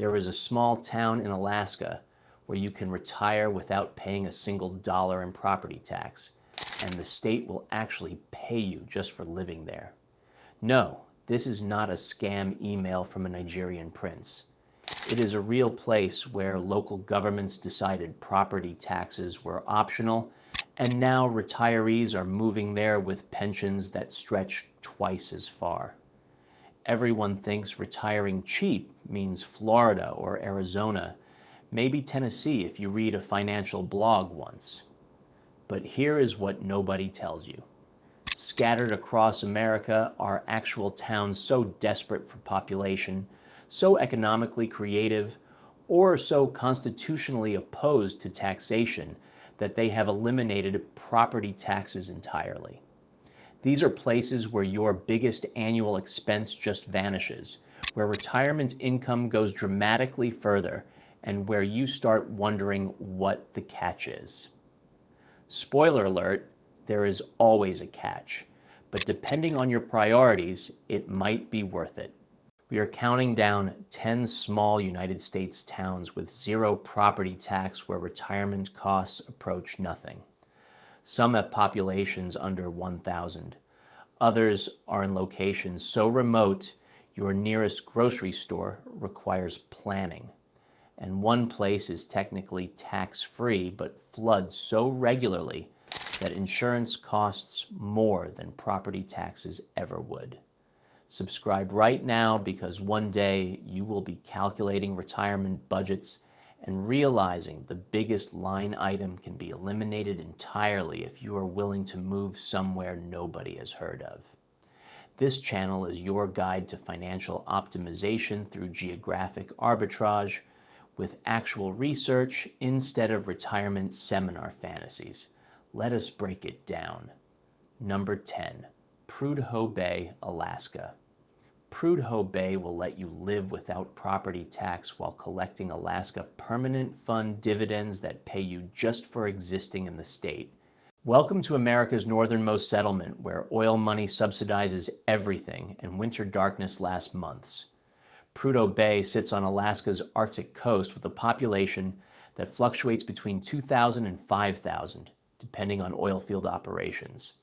There is a small town in Alaska where you can retire without paying a single dollar in property tax, and the state will actually pay you just for living there. No, this is not a scam email from a Nigerian prince. It is a real place where local governments decided property taxes were optional, and now retirees are moving there with pensions that stretch twice as far. Everyone thinks retiring cheap means Florida or Arizona, maybe Tennessee if you read a financial blog once. But here is what nobody tells you. Scattered across America are actual towns so desperate for population, so economically creative, or so constitutionally opposed to taxation that they have eliminated property taxes entirely. These are places where your biggest annual expense just vanishes, where retirement income goes dramatically further, and where you start wondering what the catch is. Spoiler alert, there is always a catch, but depending on your priorities, it might be worth it. We are counting down 10 small United States towns with zero property tax where retirement costs approach nothing. Some have populations under 1,000. Others are in locations so remote your nearest grocery store requires planning. And one place is technically tax-free but floods so regularly that insurance costs more than property taxes ever would. Subscribe right now because one day you will be calculating retirement budgets and realizing the biggest line item can be eliminated entirely if you are willing to move somewhere nobody has heard of. This channel is your guide to financial optimization through geographic arbitrage with actual research instead of retirement seminar fantasies. Let us break it down. Number 10, Prudhoe Bay, Alaska. Prudhoe Bay will let you live without property tax while collecting Alaska permanent fund dividends that pay you just for existing in the state. Welcome to America's northernmost settlement where oil money subsidizes everything and winter darkness lasts months. Prudhoe Bay sits on Alaska's Arctic coast with a population that fluctuates between 2,000 and 5,000, depending on oil field operations.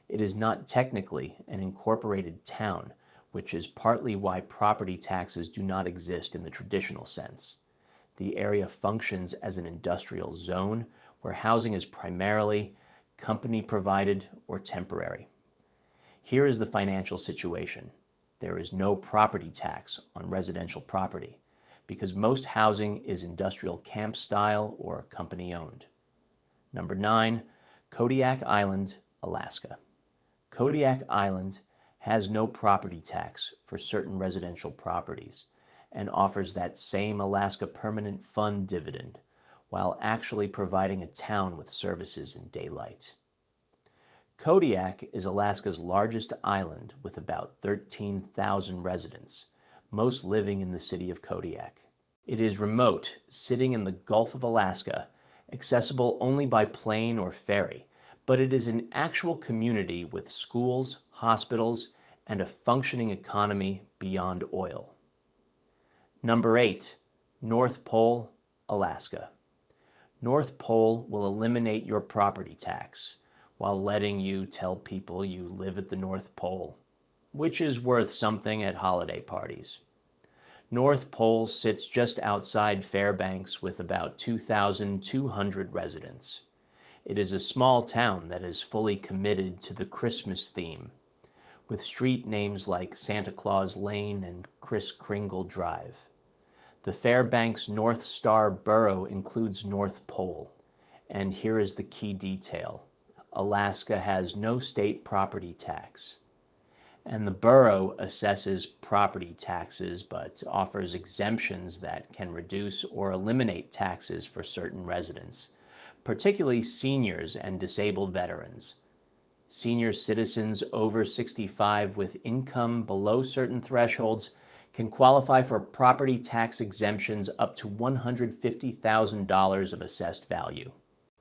It is not technically an incorporated town, which is partly why property taxes do not exist in the traditional sense. The area functions as an industrial zone where housing is primarily company-provided or temporary. Here is the financial situation. There is no property tax on residential property because most housing is industrial camp style or company-owned. Number 9, Kodiak Island, Alaska. Kodiak Island has no property tax for certain residential properties and offers that same Alaska Permanent Fund dividend while actually providing a town with services and daylight. Kodiak is Alaska's largest island with about 13,000 residents, most living in the city of Kodiak. It is remote, sitting in the Gulf of Alaska, accessible only by plane or ferry, but it is an actual community with schools, hospitals, and a functioning economy beyond oil. Number 8, North Pole, Alaska. North Pole will eliminate your property tax while letting you tell people you live at the North Pole, which is worth something at holiday parties. North Pole sits just outside Fairbanks with about 2,200 residents. It is a small town that is fully committed to the Christmas theme, with street names like Santa Claus Lane and Kris Kringle Drive. The Fairbanks North Star borough includes North Pole, and here is the key detail. Alaska has no state property tax, and the borough assesses property taxes but offers exemptions that can reduce or eliminate taxes for certain residents, particularly seniors and disabled veterans. Senior citizens over 65 with income below certain thresholds can qualify for property tax exemptions up to $150,000 of assessed value.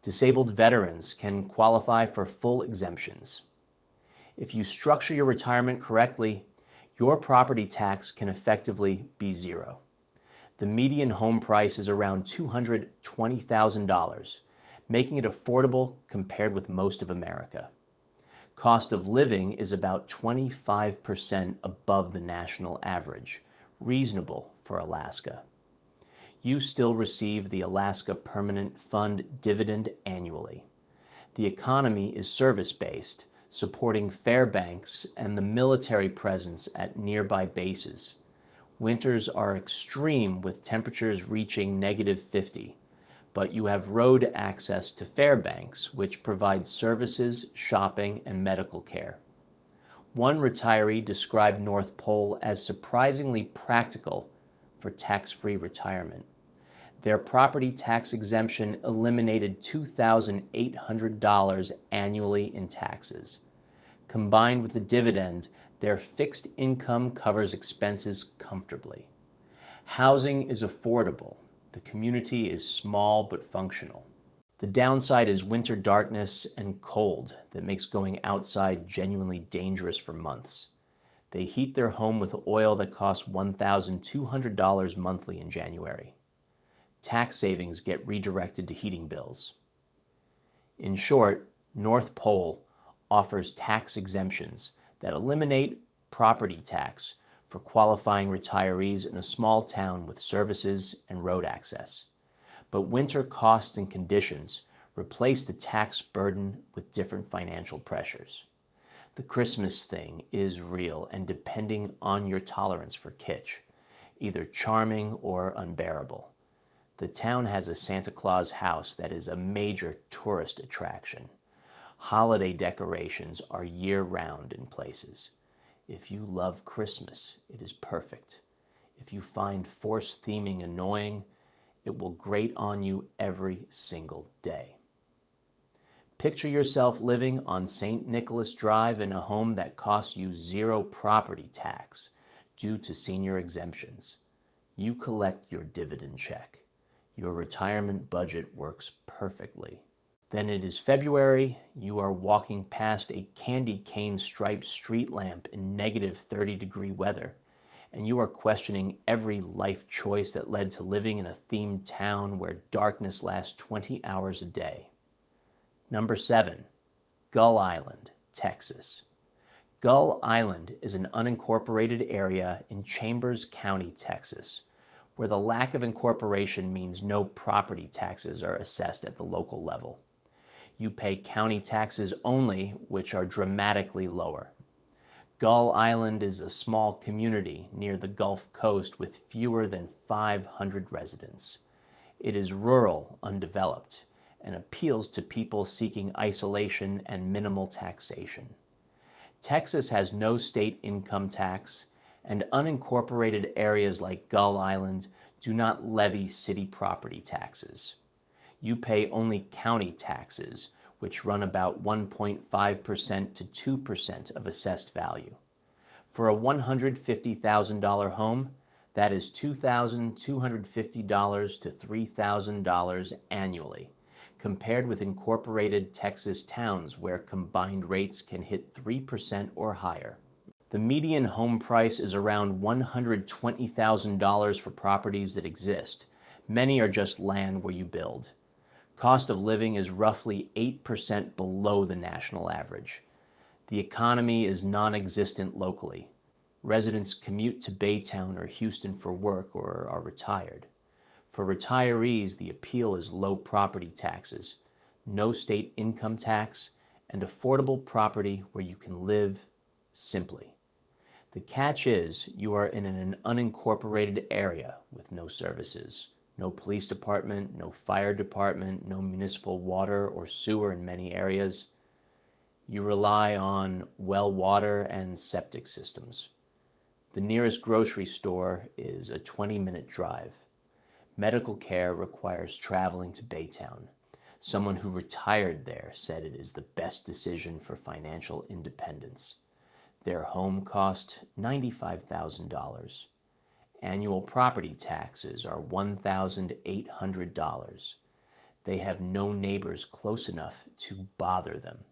Disabled veterans can qualify for full exemptions. If you structure your retirement correctly, your property tax can effectively be zero. The median home price is around $220,000, making it affordable compared with most of America. Cost of living is about 25% above the national average, reasonable for Alaska. You still receive the Alaska Permanent Fund dividend annually. The economy is service-based, supporting Fairbanks and the military presence at nearby bases. Winters are extreme with temperatures reaching -50, but you have road access to Fairbanks, which provides services, shopping, and medical care. One retiree described North Pole as surprisingly practical for tax-free retirement. Their property tax exemption eliminated $2,800 annually in taxes. Combined with the dividend, their fixed income covers expenses comfortably. Housing is affordable. The community is small but functional. The downside is winter darkness and cold that makes going outside genuinely dangerous for months. They heat their home with oil that costs $1,200 monthly in January. Tax savings get redirected to heating bills. In short, North Pole offers tax exemptions that eliminate property tax for qualifying retirees in a small town with services and road access. But winter costs and conditions replace the tax burden with different financial pressures. The Christmas thing is real and, depending on your tolerance for kitsch, either charming or unbearable. The town has a Santa Claus house that is a major tourist attraction. Holiday decorations are year-round in places. If you love Christmas, it is perfect. If you find forced theming annoying, it will grate on you every single day. Picture yourself living on St. Nicholas Drive in a home that costs you zero property tax due to senior exemptions. You collect your dividend check. Your retirement budget works perfectly. Then it is February, you are walking past a candy cane striped street lamp in -30-degree weather, and you are questioning every life choice that led to living in a themed town where darkness lasts 20 hours a day. Number 7, Gull Island, Texas. Gull Island is an unincorporated area in Chambers County, Texas, where the lack of incorporation means no property taxes are assessed at the local level. You pay county taxes only, which are dramatically lower. Gull Island is a small community near the Gulf Coast with fewer than 500 residents. It is rural, undeveloped, and appeals to people seeking isolation and minimal taxation. Texas has no state income tax, and unincorporated areas like Gull Island do not levy city property taxes. You pay only county taxes, which run about 1.5% to 2% of assessed value. For a $150,000 home, that is $2,250 to $3,000 annually, compared with incorporated Texas towns where combined rates can hit 3% or higher. The median home price is around $120,000 for properties that exist. Many are just land where you build. Cost of living is roughly 8% below the national average. The economy is non-existent locally. Residents commute to Baytown or Houston for work or are retired. For retirees, the appeal is low property taxes, no state income tax, and affordable property where you can live simply. The catch is you are in an unincorporated area with no services. No police department, no fire department, no municipal water or sewer in many areas. You rely on well water and septic systems. The nearest grocery store is a 20-minute drive. Medical care requires traveling to Baytown. Someone who retired there said it is the best decision for financial independence. Their home cost $95,000. Annual property taxes are $1,800. They have no neighbors close enough to bother them.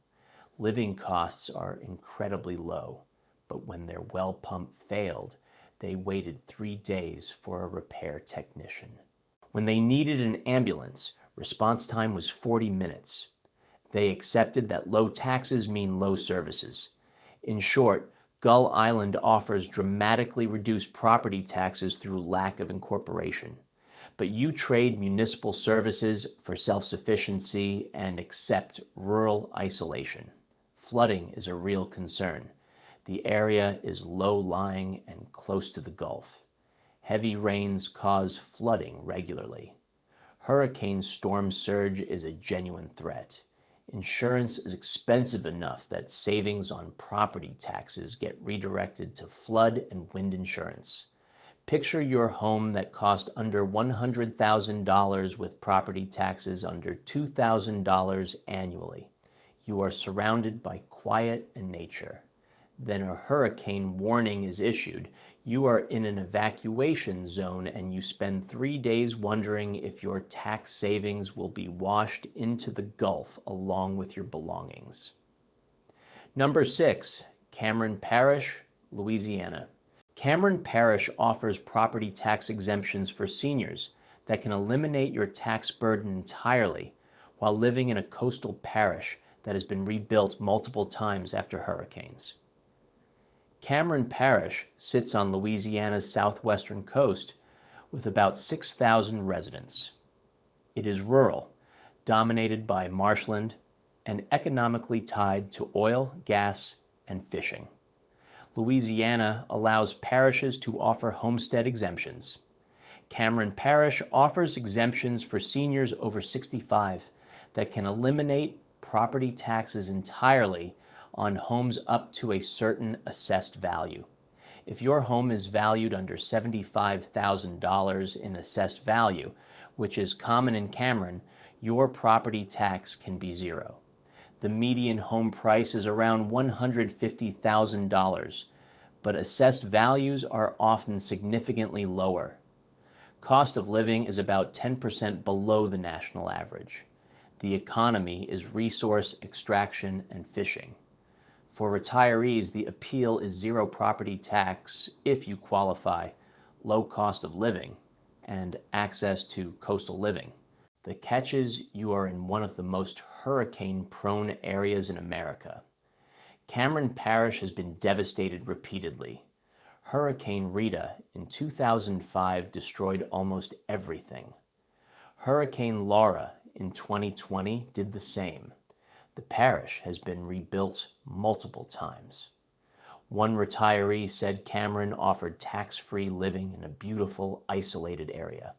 Living costs are incredibly low, but when their well pump failed, they waited 3 days for a repair technician. When they needed an ambulance, response time was 40 minutes. They accepted that low taxes mean low services. In short, Gull Island offers dramatically reduced property taxes through lack of incorporation. But you trade municipal services for self-sufficiency and accept rural isolation. Flooding is a real concern. The area is low-lying and close to the Gulf. Heavy rains cause flooding regularly. Hurricane storm surge is a genuine threat. Insurance is expensive enough that savings on property taxes get redirected to flood and wind insurance. Picture your home that cost under $100,000 with property taxes under $2,000 annually. You are surrounded by quiet and nature. Then a hurricane warning is issued. You are in an evacuation zone and you spend 3 days wondering if your tax savings will be washed into the Gulf along with your belongings. Number 6, Cameron Parish, Louisiana. Cameron Parish offers property tax exemptions for seniors that can eliminate your tax burden entirely while living in a coastal parish that has been rebuilt multiple times after hurricanes. Cameron Parish sits on Louisiana's southwestern coast with about 6,000 residents. It is rural, dominated by marshland, and economically tied to oil, gas, and fishing. Louisiana allows parishes to offer homestead exemptions. Cameron Parish offers exemptions for seniors over 65 that can eliminate property taxes entirely on homes up to a certain assessed value. If your home is valued under $75,000 in assessed value, which is common in Cameron, your property tax can be zero. The median home price is around $150,000, but assessed values are often significantly lower. Cost of living is about 10% below the national average. The economy is resource extraction and fishing. For retirees, the appeal is zero property tax if you qualify, low cost of living, and access to coastal living. The catch is you are in one of the most hurricane-prone areas in America. Cameron Parish has been devastated repeatedly. Hurricane Rita in 2005 destroyed almost everything. Hurricane Laura in 2020 did the same. The parish has been rebuilt multiple times. One retiree said Cameron offered tax-free living in a beautiful, isolated area.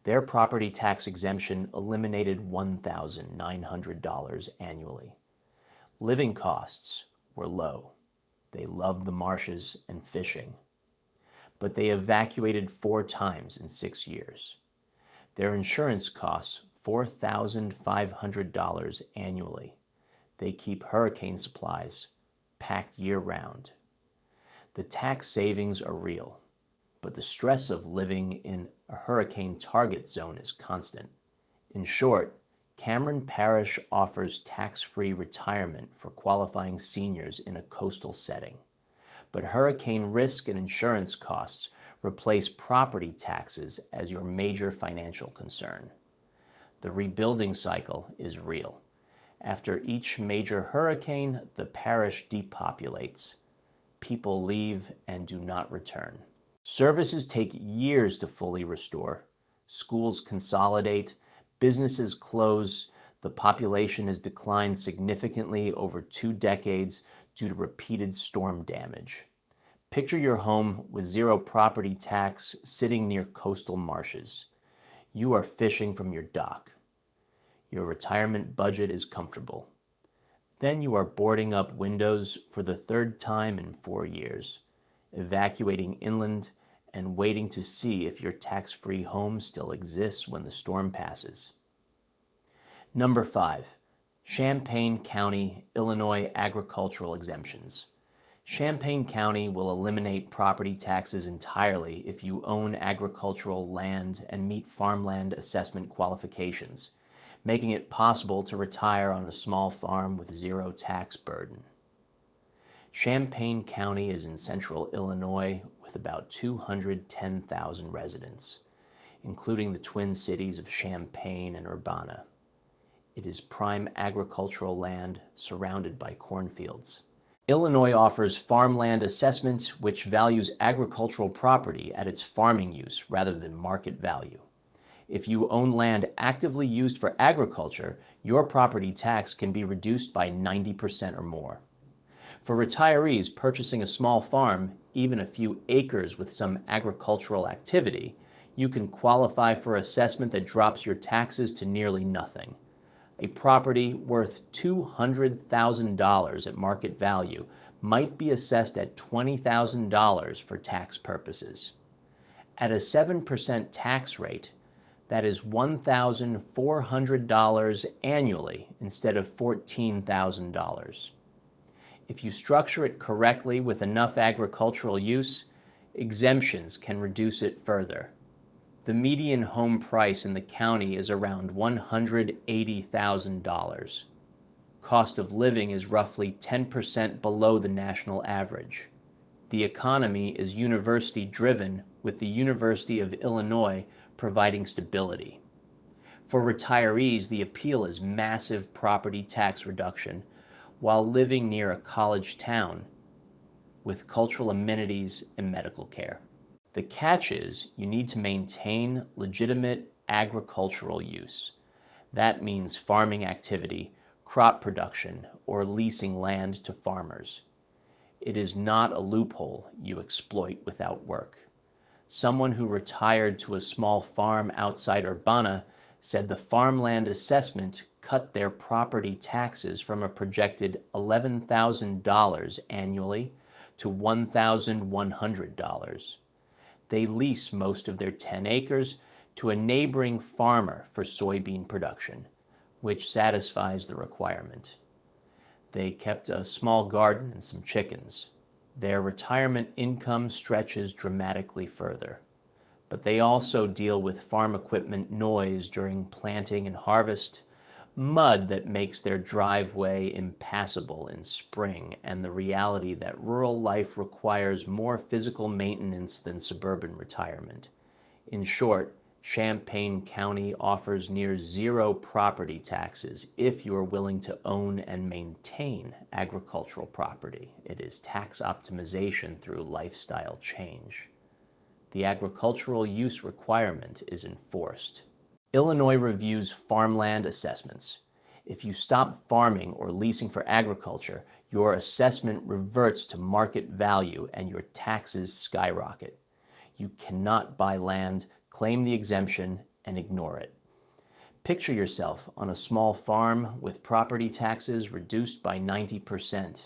Their property tax exemption eliminated $1,900 annually. Living costs were low. They loved the marshes and fishing. But they evacuated 4 times in 6 years. Their insurance costs $4,500 annually. They keep hurricane supplies packed year-round. The tax savings are real, but the stress of living in a hurricane target zone is constant. In short, Cameron Parish offers tax-free retirement for qualifying seniors in a coastal setting. But hurricane risk and insurance costs replace property taxes as your major financial concern. The rebuilding cycle is real. After each major hurricane, the parish depopulates. People leave and do not return. Services take years to fully restore. Schools consolidate, businesses close, the population has declined significantly over 2 decades due to repeated storm damage. Picture your home with zero property tax sitting near coastal marshes. You are fishing from your dock. Your retirement budget is comfortable. Then you are boarding up windows for the 3rd time in 4 years, evacuating inland and waiting to see if your tax-free home still exists when the storm passes. Number 5, Champaign County, Illinois agricultural exemptions. Champaign County will eliminate property taxes entirely if you own agricultural land and meet farmland assessment qualifications, making it possible to retire on a small farm with zero tax burden. Champaign County is in central Illinois with about 210,000 residents, including the twin cities of Champaign and Urbana. It is prime agricultural land surrounded by cornfields. Illinois offers farmland assessment, which values agricultural property at its farming use rather than market value. If you own land actively used for agriculture, your property tax can be reduced by 90% or more. For retirees purchasing a small farm, even a few acres with some agricultural activity, you can qualify for assessment that drops your taxes to nearly nothing. A property worth $200,000 at market value might be assessed at $20,000 for tax purposes. At a 7% tax rate, that is $1,400 annually instead of $14,000. If you structure it correctly with enough agricultural use, exemptions can reduce it further. The median home price in the county is around $180,000. Cost of living is roughly 10% below the national average. The economy is university-driven, with the University of Illinois providing stability. For retirees, the appeal is massive property tax reduction while living near a college town with cultural amenities and medical care. The catch is you need to maintain legitimate agricultural use. That means farming activity, crop production, or leasing land to farmers. It is not a loophole you exploit without work. Someone who retired to a small farm outside Urbana said the farmland assessment cut their property taxes from a projected $11,000 annually to $1,100. They lease most of their 10 acres to a neighboring farmer for soybean production, which satisfies the requirement. They kept a small garden and some chickens. Their retirement income stretches dramatically further, but they also deal with farm equipment noise during planting and harvest, mud that makes their driveway impassable in spring, and the reality that rural life requires more physical maintenance than suburban retirement. In short, Champaign County offers near zero property taxes if you are willing to own and maintain agricultural property. It is tax optimization through lifestyle change. The agricultural use requirement is enforced. Illinois reviews farmland assessments. If you stop farming or leasing for agriculture, your assessment reverts to market value and your taxes skyrocket. You cannot buy land, claim the exemption, and ignore it. Picture yourself on a small farm with property taxes reduced by 90%.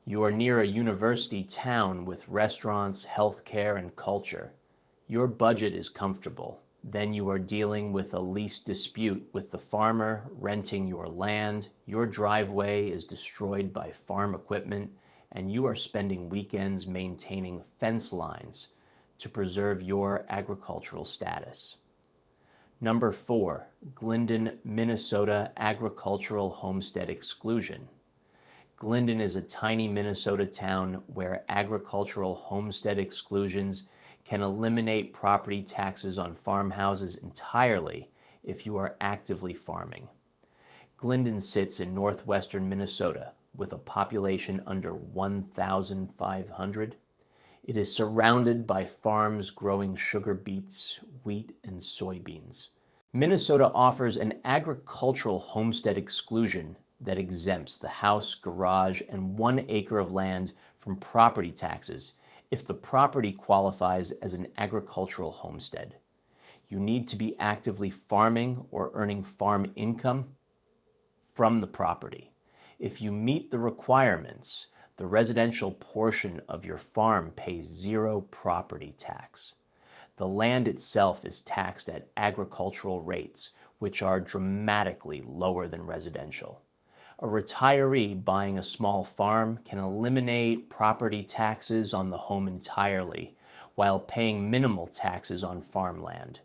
You are near a university town with restaurants, healthcare, and culture. Your budget is comfortable. Then you are dealing with a lease dispute with the farmer renting your land, your driveway is destroyed by farm equipment, and you are spending weekends maintaining fence lines to preserve your agricultural status. Number 4, Glyndon, Minnesota agricultural homestead exclusion. Glyndon is a tiny Minnesota town where agricultural homestead exclusions can eliminate property taxes on farmhouses entirely if you are actively farming. Glyndon sits in northwestern Minnesota with a population under 1,500. It is surrounded by farms growing sugar beets, wheat, and soybeans. Minnesota offers an agricultural homestead exclusion that exempts the house, garage, and 1 acre of land from property taxes if the property qualifies as an agricultural homestead. You need to be actively farming or earning farm income from the property. If you meet the requirements, the residential portion of your farm pays 0 property tax. The land itself is taxed at agricultural rates, which are dramatically lower than residential. A retiree buying a small farm can eliminate property taxes on the home entirely while paying minimal taxes on farmland.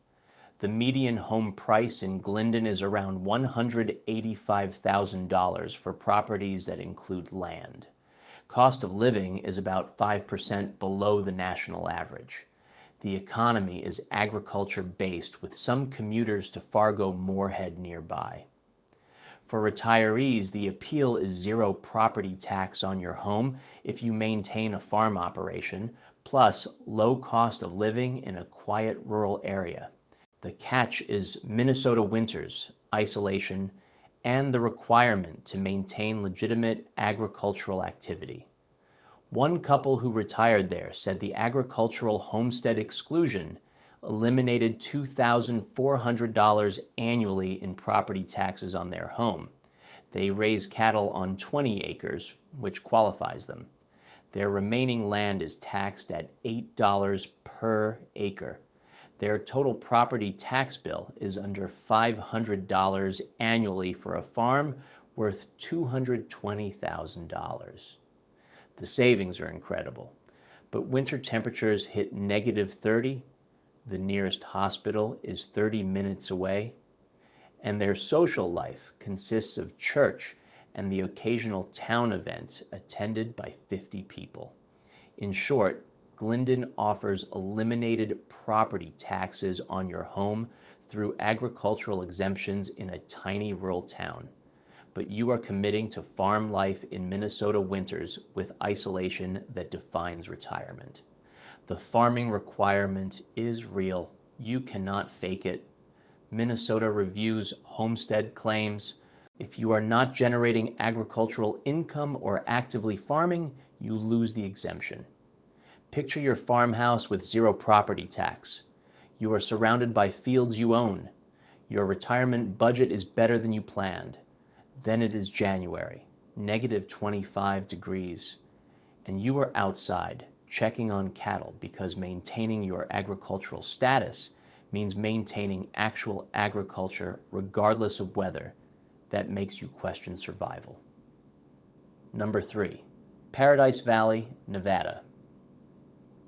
The median home price in Glyndon is around $185,000 for properties that include land. Cost of living is about 5% below the national average. The economy is agriculture-based, with some commuters to Fargo-Moorhead nearby. For retirees, the appeal is zero property tax on your home if you maintain a farm operation, plus low cost of living in a quiet rural area. The catch is Minnesota winters, isolation, and the requirement to maintain legitimate agricultural activity. One couple who retired there said the agricultural homestead exclusion eliminated $2,400 annually in property taxes on their home. They raise cattle on 20 acres, which qualifies them. Their remaining land is taxed at $8 per acre. Their total property tax bill is under $500 annually for a farm worth $220,000. The savings are incredible, but winter temperatures hit -30, the nearest hospital is 30 minutes away, and their social life consists of church and the occasional town event attended by 50 people. In short, Glyndon offers eliminated property taxes on your home through agricultural exemptions in a tiny rural town. But you are committing to farm life in Minnesota winters with isolation that defines retirement. The farming requirement is real. You cannot fake it. Minnesota reviews homestead claims. If you are not generating agricultural income or actively farming, you lose the exemption. Picture your farmhouse with zero property tax. You are surrounded by fields you own. Your retirement budget is better than you planned. Then it is January, -25 degrees, and you are outside checking on cattle because maintaining your agricultural status means maintaining actual agriculture regardless of weather. That makes you question survival. Number 3, Paradise Valley, Nevada.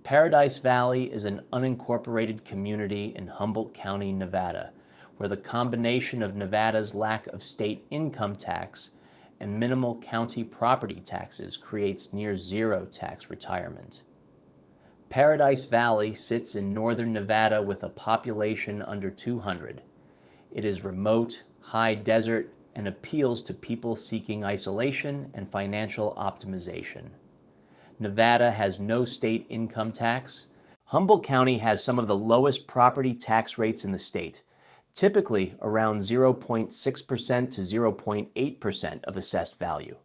Paradise Valley is an unincorporated community in Humboldt County, Nevada, where the combination of Nevada's lack of state income tax and minimal county property taxes creates near zero tax retirement. Paradise Valley sits in northern Nevada with a population under 200. It is remote, high desert, and appeals to people seeking isolation and financial optimization. Nevada has no state income tax. Humboldt County has some of the lowest property tax rates in the state, typically around 0.6% to 0.8% of assessed value.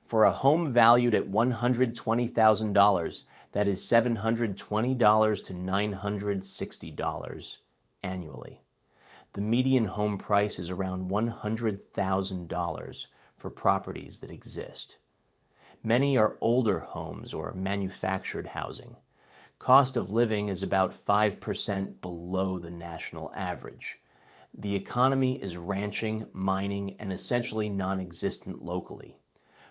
For a home valued at $120,000, that is $720 to $960 annually. The median home price is around $100,000 for properties that exist. Many are older homes or manufactured housing. Cost of living is about 5% below the national average. The economy is ranching, mining, and essentially non-existent locally.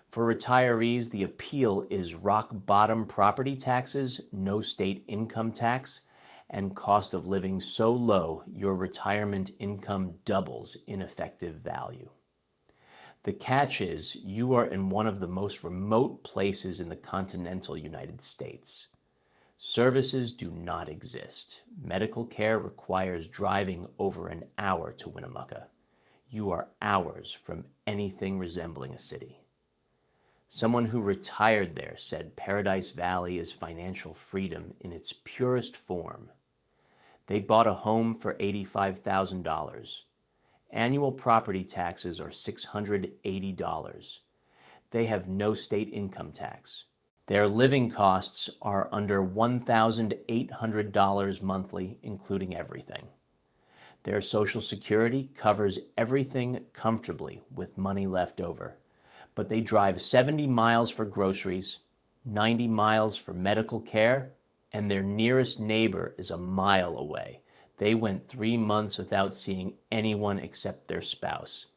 For retirees, the appeal is rock-bottom property taxes, no state income tax, and cost of living so low your retirement income doubles in effective value. The catch is you are in one of the most remote places in the continental United States. Services do not exist. Medical care requires driving over an hour to Winnemucca. You are hours from anything resembling a city. Someone who retired there said Paradise Valley is financial freedom in its purest form. They bought a home for $85,000. Annual property taxes are $680. They have no state income tax. Their living costs are under $1,800 monthly, including everything. Their Social Security covers everything comfortably with money left over, but they drive 70 miles for groceries, 90 miles for medical care, and their nearest neighbor is a mile away. They went 3 months without seeing anyone except their spouse.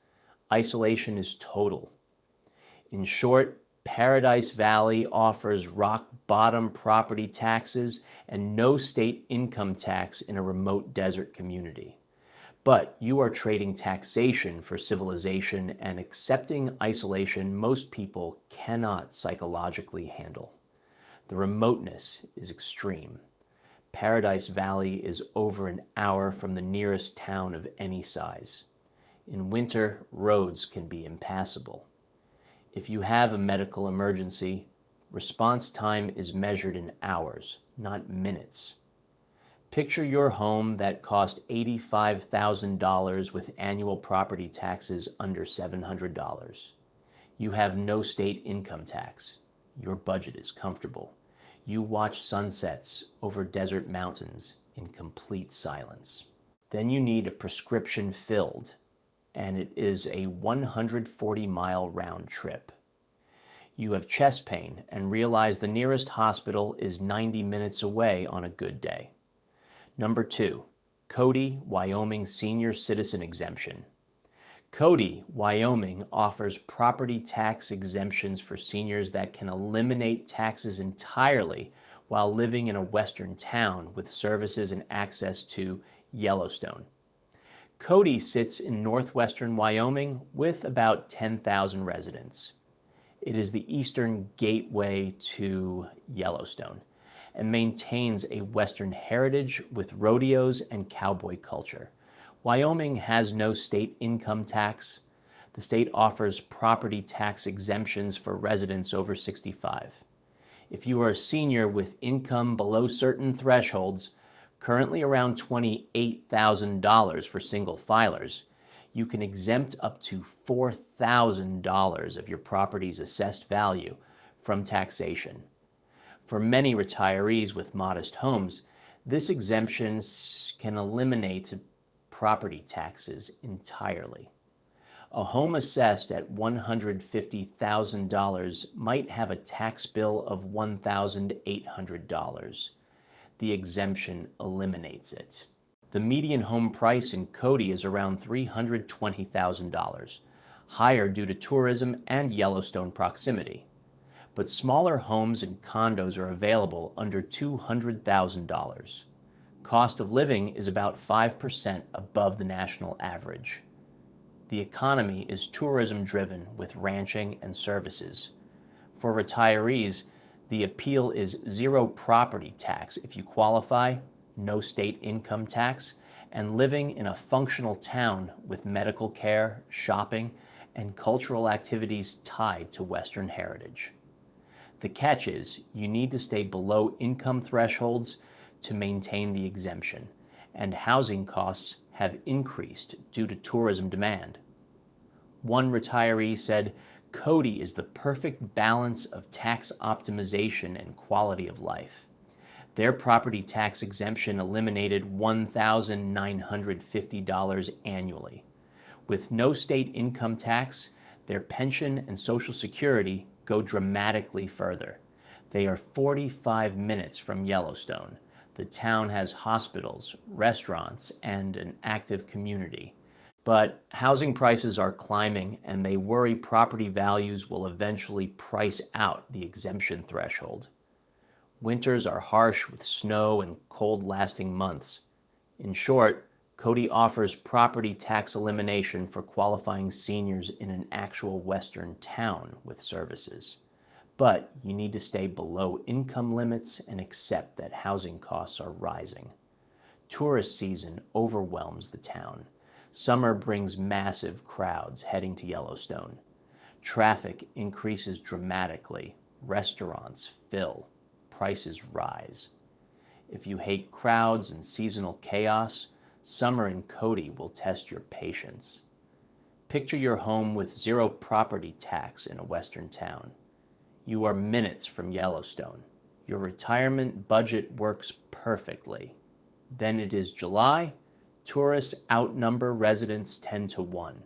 Isolation is total. In short, Paradise Valley offers rock-bottom property taxes and no state income tax in a remote desert community. But you are trading taxation for civilization and accepting isolation most people cannot psychologically handle. The remoteness is extreme. Paradise Valley is over an hour from the nearest town of any size. In winter, roads can be impassable. If you have a medical emergency, response time is measured in hours, not minutes. Picture your home that cost $85,000 with annual property taxes under $700. You have no state income tax. Your budget is comfortable. You watch sunsets over desert mountains in complete silence. Then you need a prescription filled, and it is a 140-mile round trip. You have chest pain and realize the nearest hospital is 90 minutes away on a good day. Number 2, Cody, Wyoming Senior Citizen Exemption. Cody, Wyoming offers property tax exemptions for seniors that can eliminate taxes entirely while living in a western town with services and access to Yellowstone. Cody sits in northwestern Wyoming with about 10,000 residents. It is the eastern gateway to Yellowstone and maintains a western heritage with rodeos and cowboy culture. Wyoming has no state income tax. The state offers property tax exemptions for residents over 65. If you are a senior with income below certain thresholds, currently around $28,000 for single filers, you can exempt up to $4,000 of your property's assessed value from taxation. For many retirees with modest homes, this exemption can eliminate property taxes entirely. A home assessed at $150,000 might have a tax bill of $1,800. The exemption eliminates it. The median home price in Cody is around $320,000, higher due to tourism and Yellowstone proximity. But smaller homes and condos are available under $200,000. Cost of living is about 5% above the national average. The economy is tourism-driven with ranching and services. For retirees, the appeal is zero property tax if you qualify, no state income tax, and living in a functional town with medical care, shopping, and cultural activities tied to Western heritage. The catch is you need to stay below income thresholds to maintain the exemption, and housing costs have increased due to tourism demand. One retiree said, "Cody is the perfect balance of tax optimization and quality of life." Their property tax exemption eliminated $1,950 annually. With no state income tax, their pension and Social Security go dramatically further. They are 45 minutes from Yellowstone. The town has hospitals, restaurants, and an active community. But housing prices are climbing, and they worry property values will eventually price out the exemption threshold. Winters are harsh with snow and cold-lasting months. In short, Cody offers property tax elimination for qualifying seniors in an actual western town with services. But you need to stay below income limits and accept that housing costs are rising. Tourist season overwhelms the town. Summer brings massive crowds heading to Yellowstone. Traffic increases dramatically. Restaurants fill. Prices rise. If you hate crowds and seasonal chaos, summer in Cody will test your patience. Picture your home with zero property tax in a western town. You are minutes from Yellowstone. Your retirement budget works perfectly. Then it is July. Tourists outnumber residents 10 to 1,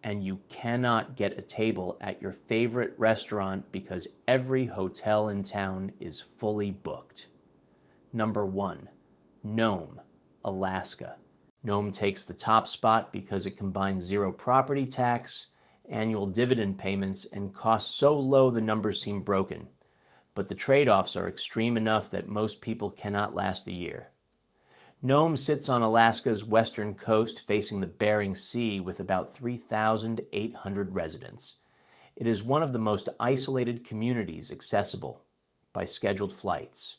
and you cannot get a table at your favorite restaurant because every hotel in town is fully booked. Number 1, Nome, Alaska. Nome takes the top spot because it combines zero property tax, annual dividend payments, and costs so low the numbers seem broken. But the trade-offs are extreme enough that most people cannot last a year. Nome sits on Alaska's western coast facing the Bering Sea with about 3,800 residents. It is one of the most isolated communities accessible by scheduled flights.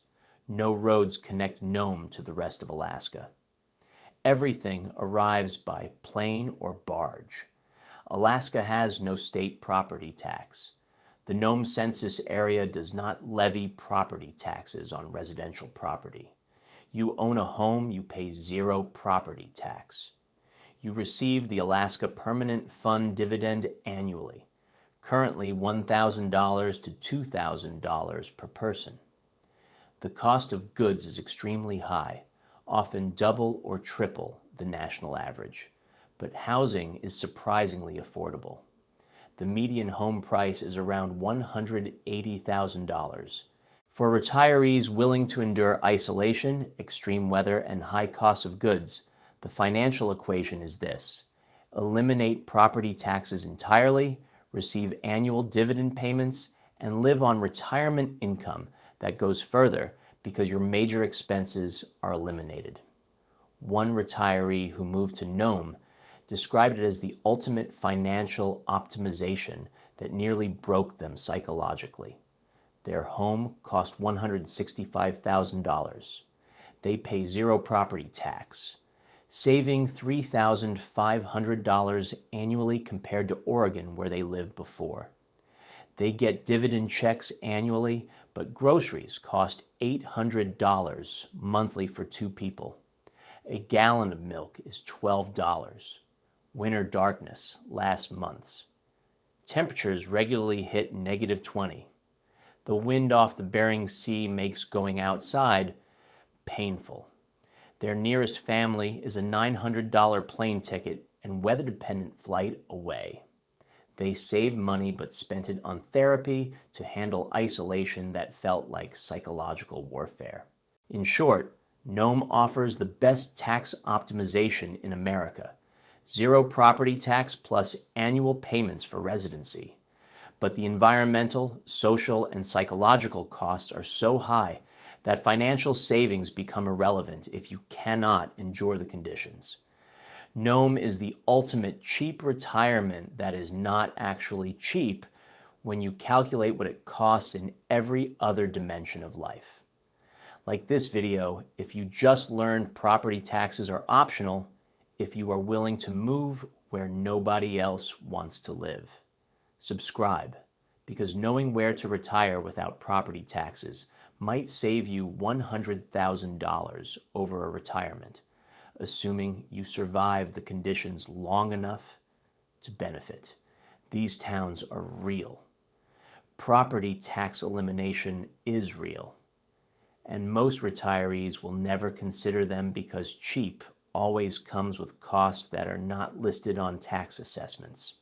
No roads connect Nome to the rest of Alaska. Everything arrives by plane or barge. Alaska has no state property tax. The Nome census area does not levy property taxes on residential property. You own a home, you pay zero property tax. You receive the Alaska Permanent Fund dividend annually, currently $1,000 to $2,000 per person. The cost of goods is extremely high, often double or triple the national average, but housing is surprisingly affordable. The median home price is around $180,000. For retirees willing to endure isolation, extreme weather, and high costs of goods, the financial equation is this: eliminate property taxes entirely, receive annual dividend payments, and live on retirement income that goes further because your major expenses are eliminated. One retiree who moved to Nome described it as the ultimate financial optimization that nearly broke them psychologically. Their home cost $165,000. They pay zero property tax, saving $3,500 annually compared to Oregon, where they lived before. They get dividend checks annually, but groceries cost $800 monthly for 2 people. A gallon of milk is $12. Winter darkness lasts months. Temperatures regularly hit -20. The wind off the Bering Sea makes going outside painful. Their nearest family is a $900 plane ticket and weather-dependent flight away. They saved money but spent it on therapy to handle isolation that felt like psychological warfare. In short, Nome offers the best tax optimization in America: zero property tax plus annual payments for residency. But the environmental, social, and psychological costs are so high that financial savings become irrelevant if you cannot endure the conditions. Nome is the ultimate cheap retirement that is not actually cheap when you calculate what it costs in every other dimension of life. Like this video, if you just learned property taxes are optional, if you are willing to move where nobody else wants to live. Subscribe, because knowing where to retire without property taxes might save you $100,000 over a retirement, assuming you survive the conditions long enough to benefit. These towns are real. Property tax elimination is real, and most retirees will never consider them because cheap always comes with costs that are not listed on tax assessments.